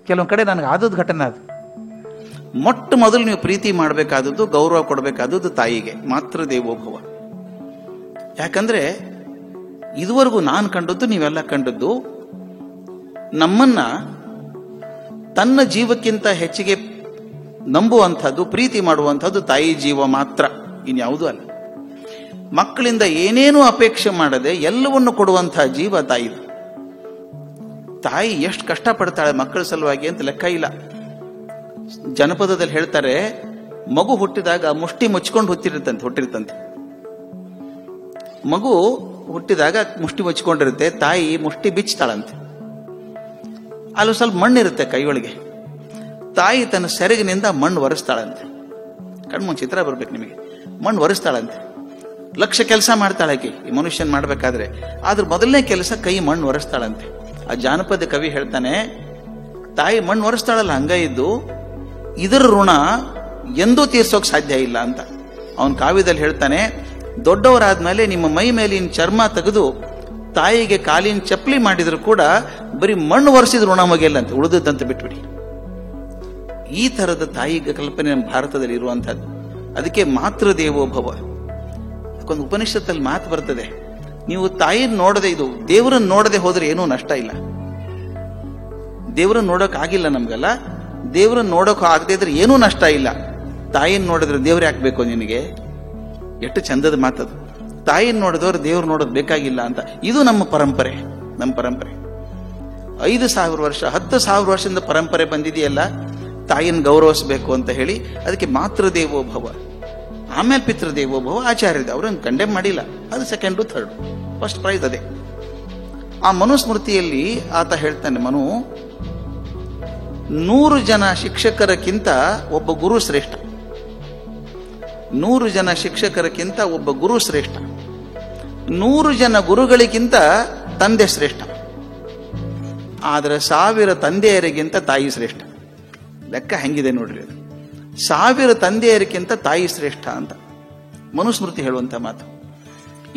ಕೆಲವೊಂದು ಕಡೆ ನನಗೆ ಆದದ್ದು ಘಟನೆ ಅದು. ಮೊಟ್ಟ ಮೊದಲು ನೀವು ಪ್ರೀತಿ ಮಾಡಬೇಕಾದದ್ದು, ಗೌರವ ಕೊಡಬೇಕಾದದ್ದು ತಾಯಿಗೆ, ಮಾತೃ ದೇವೋಭವ. ಯಾಕಂದ್ರೆ ಇದುವರೆಗೂ ನಾನು ಕಂಡದ್ದು, ನೀವೆಲ್ಲ ಕಂಡದ್ದು, ನಮ್ಮನ್ನ ತನ್ನ ಜೀವಕ್ಕಿಂತ ಹೆಚ್ಚಿಗೆ ನಂಬುವಂಥದ್ದು, ಪ್ರೀತಿ ಮಾಡುವಂಥದ್ದು ತಾಯಿ ಜೀವ ಮಾತ್ರ, ಇನ್ಯಾವುದೂ ಅಲ್ಲ. ಮಕ್ಕಳಿಂದ ಏನೇನೂ ಅಪೇಕ್ಷೆ ಮಾಡದೆ ಎಲ್ಲವನ್ನು ಕೊಡುವಂತಹ ಜೀವ ತಾಯಿದು. ತಾಯಿ ಎಷ್ಟು ಕಷ್ಟಪಡ್ತಾಳೆ ಮಕ್ಕಳ ಸಲುವಾಗಿ ಅಂತ ಲೆಕ್ಕ ಇಲ್ಲ. ಜನಪದದಲ್ಲಿ ಹೇಳ್ತಾರೆ, ಮಗು ಹುಟ್ಟಿದಾಗ ಮುಷ್ಟಿ ಮುಚ್ಕೊಂಡು ಹುಟ್ಟಿರ್ತಂತೆ. ಮಗು ಹುಟ್ಟಿದಾಗ ಮುಷ್ಟಿ ಮುಚ್ಕೊಂಡಿರುತ್ತೆ, ತಾಯಿ ಮುಷ್ಟಿ ಬಿಚ್ತಾಳಂತೆ. ಅಲ್ಲಿ ಸ್ವಲ್ಪ ಮಣ್ಣಿರುತ್ತೆ ಕೈಯೊಳಗೆ, ತಾಯಿ ತನ್ನ ಸೆರಗಿನಿಂದ ಮಣ್ಣು ಒರೆಸ್ತಾಳಂತೆ. ಕಣ್ಮುಂಚು ಚಿತ್ರ ಬರ್ಬೇಕು ನಿಮಗೆ. ಮಣ್ಣು ಒರೆಸ್ತಾಳಂತೆ. ಲಕ್ಷ ಕೆಲಸ ಮಾಡ್ತಾಳಾಕಿ ಈ ಮನುಷ್ಯನ್ ಮಾಡ್ಬೇಕಾದ್ರೆ, ಆದ್ರ ಮೊದಲನೇ ಕೆಲಸ ಕೈ ಮಣ್ಣು ಒರೆಸ್ತಾಳಂತೆ. ಆ ಜಾನಪದ ಕವಿ ಹೇಳ್ತಾನೆ, ತಾಯಿ ಮಣ್ಣು ಒರೆಸ್ತಾಳಲ್ಲ ಹಂಗ ಇದ್ದು ಇದರ ಋಣ ಎಂದೂ ತೀರ್ಸೋಕ್ ಸಾಧ್ಯ ಇಲ್ಲ ಅಂತ. ಅವನ್ ಕಾವ್ಯದಲ್ಲಿ ಹೇಳ್ತಾನೆ, ದೊಡ್ಡವರಾದ್ಮೇಲೆ ನಿಮ್ಮ ಮೈ ಮೇಲಿನ ಚರ್ಮ ತೆಗೆದು ತಾಯಿಗೆ ಕಾಲಿನ ಚಪ್ಪಲಿ ಮಾಡಿದ್ರು ಕೂಡ ಬರೀ ಮಣ್ಣು ಒರೆಸಿದ ಋಣ ಮುಗಿಯಲ್ಲ ಅಂತ, ಉಳಿದಂತ ಬಿಟ್ಬಿಡಿ. ಈ ತರದ ತಾಯಿ ಕಲ್ಪನೆ ನಮ್ಮ ಭಾರತದಲ್ಲಿ ಇರುವಂತಹದ್ದು. ಅದಕ್ಕೆ ಮಾತೃ ದೇವೋಭವ. ಒಂದು ಉಪನಿಷತ್ತಲ್ಲಿ ಮಾತು ಬರ್ತದೆ, ನೀವು ತಾಯಿನ ನೋಡದೆ, ಇದು ದೇವರನ್ನ ನೋಡದೆ ಹೋದ್ರೆ ಏನೂ ನಷ್ಟ ಇಲ್ಲ. ದೇವರನ್ನ ನೋಡಕ್ ಆಗಿಲ್ಲ ನಮ್ಗಲ್ಲ, ದೇವರನ್ನ ನೋಡಕ್ ಆಗದೆ ಇದ್ರೆ ಏನೂ ನಷ್ಟ ಇಲ್ಲ. ತಾಯಿನ ನೋಡಿದ್ರೆ ದೇವ್ರು ಯಾಕಬೇಕು ನಿನಗೆ? ಎಷ್ಟು ಚಂದದ ಮಾತದು. ತಾಯಿನ ನೋಡಿದವ್ರು ದೇವ್ರು ನೋಡೋದು ಬೇಕಾಗಿಲ್ಲ ಅಂತ. ಇದು ನಮ್ಮ ಪರಂಪರೆ. 5,000 ವರ್ಷ 10,000 ವರ್ಷದಿಂದ ಪರಂಪರೆ ಬಂದಿದೆಯಲ್ಲ, ತಾಯಿನ ಗೌರವಿಸಬೇಕು ಅಂತ ಹೇಳಿ. ಅದಕ್ಕೆ ಮಾತೃದೇವೋಭವ, ಆಮೇಲೆ ಪಿತೃದೇವೋಭವ. ಆಚಾರ್ಯದ ಅವ್ರನ್ನ ಕಂಡೆಮ್ ಮಾಡಿಲ್ಲ, ಅದು ಸೆಕೆಂಡು ಥರ್ಡ್, ಫಸ್ಟ್ ಪ್ರೈಸ್ ಅದೇ. ಆ ಮನುಸ್ಮೃತಿಯಲ್ಲಿ ಆತ ಹೇಳ್ತಾನೆ, 100 ಜನ ಶಿಕ್ಷಕರಕ್ಕಿಂತ ಒಬ್ಬ ಗುರು ಶ್ರೇಷ್ಠ. 100 ಜನ ಶಿಕ್ಷಕರಕ್ಕಿಂತ ಒಬ್ಬ ಗುರು ಶ್ರೇಷ್ಠ. 100 ಜನ ಗುರುಗಳಿಗಿಂತ ತಂದೆ ಶ್ರೇಷ್ಠ. ಆದ್ರೆ 1000 ತಂದೆಯರಿಗಿಂತ ತಾಯಿ ಶ್ರೇಷ್ಠ. ಲೆಕ್ಕ ಹೆಂಗಿದೆ ನೋಡ್ರಿ ಅದು. 1000 ತಂದೆಯರಿಗಿಂತ ತಾಯಿ ಶ್ರೇಷ್ಠ ಅಂತ ಮನುಸ್ಮೃತಿ ಹೇಳುವಂತ ಮಾತು.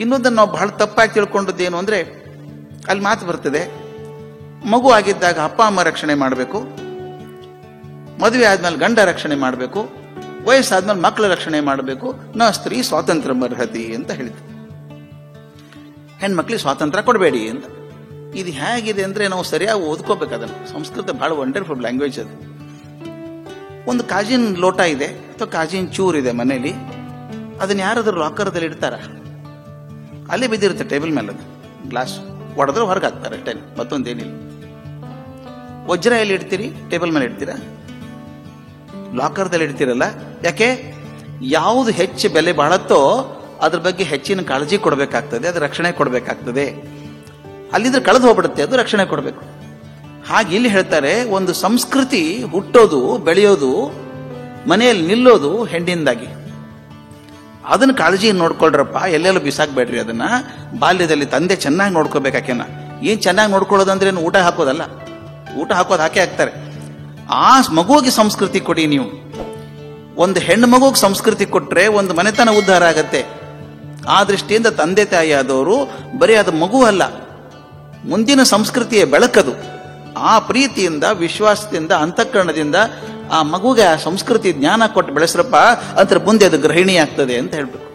ಇನ್ನೊಂದನ್ನು ನಾವು ಬಹಳ ತಪ್ಪಾಗಿ ತಿಳ್ಕೊಂಡದ್ದೇನು ಅಂದ್ರೆ, ಅಲ್ಲಿ ಮಾತು ಬರ್ತದೆ, ಮಗು ಆಗಿದ್ದಾಗ ಅಪ್ಪ ಅಮ್ಮ ರಕ್ಷಣೆ ಮಾಡಬೇಕು, ಮದುವೆ ಆದ್ಮೇಲೆ ಗಂಡ ರಕ್ಷಣೆ ಮಾಡಬೇಕು, ವಯಸ್ಸಾದ್ಮೇಲೆ ಮಕ್ಕಳ ರಕ್ಷಣೆ ಮಾಡಬೇಕು, ಸ್ತ್ರೀ ಸ್ವಾತಂತ್ರ್ಯ ಅರ್ಹತಿ ಅಂತ ಹೇಳಿದ್ರು. ಹೆಣ್ಮಕ್ಳಿಗೆ ಸ್ವಾತಂತ್ರ್ಯ ಕೊಡಬೇಡಿ ಅಂತ. ಇದು ಹೇಗಿದೆ ಅಂದ್ರೆ, ನಾವು ಸರಿಯಾಗಿ ಓದ್ಕೋಬೇಕು ಅದನ್ನು. ಸಂಸ್ಕೃತ ಬಹಳ ವಂಡರ್ಫುಲ್ ಲ್ಯಾಂಗ್ವೇಜ್ ಅದು. ಒಂದು ಕಾಜಿನ ಲೋಟ ಇದೆ ಅಥವಾ ಕಾಜಿನ ಚೂರ್ ಇದೆ ಮನೇಲಿ, ಅದನ್ನ ಯಾರಾದ್ರೂ ಲಾಕರ್ದಲ್ಲಿ ಇಡ್ತಾರ? ಅಲ್ಲೇ ಬಿದ್ದಿರುತ್ತೆ ಟೇಬಲ್ ಮೇಲೆ, ಅದು ಗ್ಲಾಸ್ ಹೊಡೆದ್ರೆ ಹೊರಗೆ ಹಾಕ್ತಾರೆ ಅಷ್ಟೇ, ಮತ್ತೊಂದೇನಿಲ್ಲ. ವಜ್ರ ಎಲ್ಲಿ ಇಡ್ತೀರಿ? ಟೇಬಲ್ ಮೇಲೆ ಇಡ್ತೀರಾ? ಲಾಕರ್ದಲ್ಲಿ ಇಡ್ತೀರಲ್ಲ. ಯಾಕೆ? ಯಾವುದು ಹೆಚ್ಚು ಬೆಲೆ ಬಾಳತ್ತೋ ಅದ್ರ ಬಗ್ಗೆ ಹೆಚ್ಚಿನ ಕಾಳಜಿ ಕೊಡಬೇಕಾಗ್ತದೆ, ಅದು ರಕ್ಷಣೆ ಕೊಡಬೇಕಾಗ್ತದೆ. ಅಲ್ಲಿದ್ರೆ ಕಳೆದು ಹೋಗ್ಬಿಡುತ್ತೆ, ಅದು ರಕ್ಷಣೆ ಕೊಡಬೇಕು. ಹಾಗೆ ಇಲ್ಲಿ ಹೇಳ್ತಾರೆ, ಒಂದು ಸಂಸ್ಕೃತಿ ಹುಟ್ಟೋದು, ಬೆಳೆಯೋದು, ಮನೆಯಲ್ಲಿ ನಿಲ್ಲೋದು ಹೆಣ್ಣಿಂದಾಗಿ. ಅದನ್ನ ಕಾಳಜಿ ನೋಡ್ಕೊಳ್ರಪ್ಪ, ಎಲ್ಲೆಲ್ಲೂ ಬಿಸಾಕ್ಬೇಡ್ರಿ ಅದನ್ನ. ಬಾಲ್ಯದಲ್ಲಿ ತಂದೆ ಚೆನ್ನಾಗಿ ನೋಡ್ಕೋಬೇಕಾಕೆನ. ಏನ್ ಚೆನ್ನಾಗಿ ನೋಡ್ಕೊಳ್ಳೋದಂದ್ರೆ ಊಟ ಹಾಕೋದಲ್ಲ, ಊಟ ಹಾಕೋದು ಹಾಕೇ ಹಾಕ್ತಾರೆ. ಆ ಮಗುವಿಗೆ ಸಂಸ್ಕೃತಿ ಕೊಡಿ ನೀವು. ಒಂದು ಹೆಣ್ಣು ಮಗುಗೆ ಸಂಸ್ಕೃತಿ ಕೊಟ್ರೆ ಒಂದು ಮನೆತನ ಉದ್ಧಾರ ಆಗತ್ತೆ. ಆ ದೃಷ್ಟಿಯಿಂದ ತಂದೆ ತಾಯಿ ಆದವರು ಬರೀ ಅದು ಮಗು ಅಲ್ಲ, ಮುಂದಿನ ಸಂಸ್ಕೃತಿಯ ಬೆಳಕದು. ಆ ಪ್ರೀತಿಯಿಂದ, ವಿಶ್ವಾಸದಿಂದ, ಅಂತಃಕರಣದಿಂದ ಆ ಮಗುಗೆ ಆ ಸಂಸ್ಕೃತಿ ಜ್ಞಾನ ಕೊಟ್ಟು ಬೆಳೆಸ್ರಪ್ಪ, ಅದ್ರ ಮುಂದೆ ಅದು ಗೃಹಿಣಿ ಆಗ್ತದೆ ಅಂತ ಹೇಳ್ಬೇಕು.